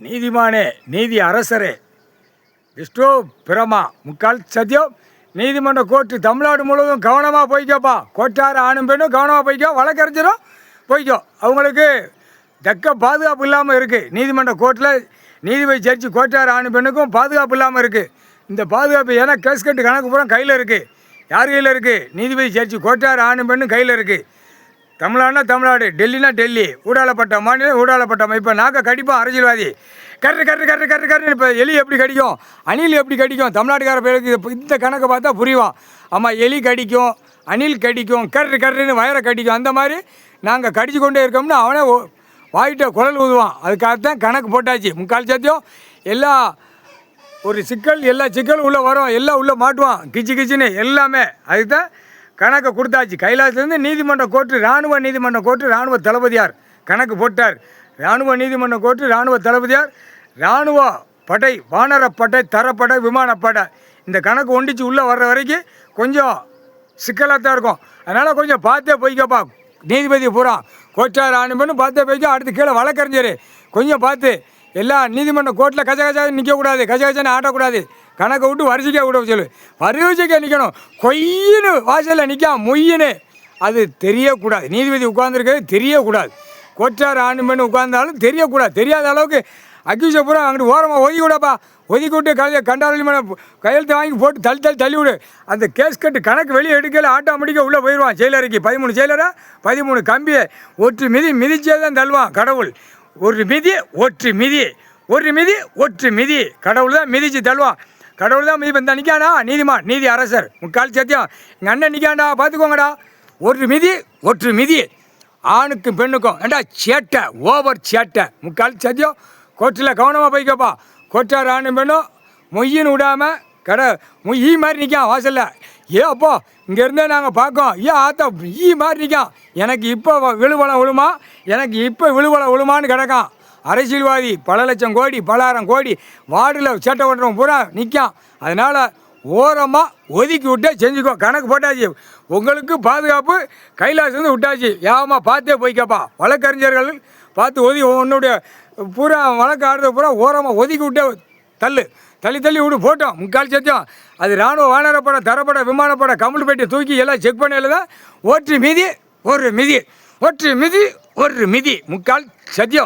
நீதிமானே, நீதி அரசரே, விஷ்ணு பிரமா முக்கால் சத்தியம். நீதிமன்ற கோர்ட்டு தமிழ்நாடு முழுவதும் கவனமாக போய்க்கோப்பா. கோட்டார ஆணும் பெண்ணும் கவனமாக போய்க்கோ, வழக்கறிஞரும் போய்க்கோ. அவங்களுக்கு தக்க பாதுகாப்பு இல்லாமல் இருக்குது. நீதிமன்ற கோர்ட்டில் நீதிபதி ஜட்ஜி கோட்டார ஆணும் பெண்ணுக்கும் பாதுகாப்பு இல்லாமல் இருக்குது. இந்த பாதுகாப்பு ஏன்னா கேஸ் கட்டு கணக்கு பூரா கையில் இருக்குது. யார் கையில் இருக்குது? நீதிபதி ஜட்ஜி கோட்டார ஆணும் பெண்ணும் கையில் இருக்குது. தமிழ்நாடுனா தமிழ்நாடு, டெல்லினா டெல்லி, ஊடாளப்பட்ட மாநிலம் ஊடாளப்பட்ட இப்போ நாக்க கடிப்போம் அரசியல்வாதி. கரு கரு கரு கரு கருன்னு இப்போ எலி எப்படி கடிக்கும், அணில் எப்படி கடிக்கும், தமிழ்நாட்டுக்கார பேருக்கு இந்த கணக்கை பார்த்தா புரியும். ஆமாம், எலி கடிக்கும், அணில் கடிக்கும், கரு கருன்னு வயரை கடிக்கும். அந்த மாதிரி நாங்கள் கடிச்சு கொண்டே இருக்கோம்னு அவனே வாயிட்ட குழல் ஊதுவான். அதுக்காகத்தான் கணக்கு போட்டாச்சு. முக்கால் சத்தியம் எல்லா ஒரு சிக்கல், எல்லா சிக்கலும் உள்ளே வரும், எல்லாம் உள்ளே மாட்டுவான் கிச்சு கிச்சுன்னு எல்லாமே. அதுக்கு தான் கணக்கை கொடுத்தாச்சு. கைலாசத்துலேருந்து நீதிமன்ற கோர்ட்டு, இராணுவ நீதிமன்ற கோர்ட்டு, இராணுவ தளபதியார் கணக்கு போட்டார். இராணுவ நீதிமன்ற கோர்ட்டு, இராணுவ தளபதியார், இராணுவ படை, வானரப்படை, தரப்படை, விமானப்படை, இந்த கணக்கு ஒண்டிச்சு உள்ளே வர்ற வரைக்கும் கொஞ்சம் சிக்கலாக தான் இருக்கும். அதனால் கொஞ்சம் பார்த்தே போய்க்கப்பா. நீதிபதி பூரா கோச்சார் ஆணுமென்னு பார்த்தே போய்க்கோ. அடுத்து கீழே வழக்கறிஞர் கொஞ்சம் பார்த்து. எல்லா நீதிமன்ற கோர்ட்டில் கஜ கஜா நிற்கக்கூடாது, கஜ கஜான்னு ஆட்டக்கூடாது. கணக்கை விட்டு வரிசைக்காக விட சொல்லு. வரிசைக்காக நிற்கணும். கொய்யின்னு வாசலில் நிற்காம மொய்யின்னு அது தெரியக்கூடாது. நீதிபதி உட்காந்துருக்கிறது தெரியக்கூடாது. கோச்சார் ஆணுமென்னு உட்கார்ந்தாலும் தெரியக்கூடாது. தெரியாத அளவுக்கு அக்யூஸை பூரா அங்கிட்டு ஓரமாக ஒதுக்கி விடப்பா. ஒதுக்கி விட்டு கண்டாலும் கையெழுத்து வாங்கி போட்டு தள்ளி விடு. அந்த கேஸ் கட்டு கணக்கு வெளியே எடுக்கல, ஆட்டோமேட்டிக்காக உள்ளே போயிடுவான் செயலறைக்கு. 13 செயலரை 13 கம்பியை ஒற்று மிதிச்சே தான் தள்ளுவான் கடவுள். ஒரு மிதி ஒற்று மிதி, ஒரு மிதி ஒற்று மிதி, கடவுள் தான் மிதிச்சு தள்ளுவான். கடவுள் தான் மிதி. இந்த நிற்காண்டா நீதிமான், நீதி அரசர், முக்கால் சத்தியம். எங்கள் அண்ணன் நிற்காண்டா, பார்த்துக்கோங்கடா. ஒரு மிதி ஒற்று மிதி, ஆணுக்கும் பெண்ணுக்கும். ஏண்டா சேட்டை, ஓவர் சேட்டை, முக்கால் சத்தியம். கோர்ட்டில் கவனமாக போய்க்கப்பா. கோர்ட்டார் ஆணும் பெண்ணும் மொய்யின்னு விடாமல் ஈ மாதிரி நிற்கான் வாசலில். அப்போ இங்கேருந்தே நாங்கள் பார்க்கோம். ஆத்தா ஈ மாதிரி நிற்கான். எனக்கு இப்போ விழுவலம் விழுமா, எனக்கு இப்போ விழுவலம் விழுமான்னு கிடக்கான். அரசியல்வாதி பல லட்சம் கோடி, பலாயிரம் கோடி வார்டில் சேட்டை பண்ணுறவன் பூரா நிற்கான். அதனால் ஓரமாக ஒதுக்கி விட்டே செஞ்சுக்கோ. கணக்கு போட்டாச்சு. உங்களுக்கு பாதுகாப்பு கைலாசம் விட்டாச்சு. யாவமாக பார்த்தே போய்க்கப்பா. வழக்கறிஞர்கள் பார்த்து உன்னுடைய பூரா வழக்கு ஆடுறது பூரா ஓரமாக ஒதுக்கி விட்டே தள்ளி விடு போட்டோம். முக்கால் சத்தியம். அது இராணுவ வானரப்படை, தரப்படை, விமானப்படை, கமல் பெட்டி தூக்கி எல்லாம் செக் பண்ணல தான் ஒற்று மிதி ஒரு மிதி, ஒற்று மிதி ஒரு மிதி, முக்கால் சத்தியம்.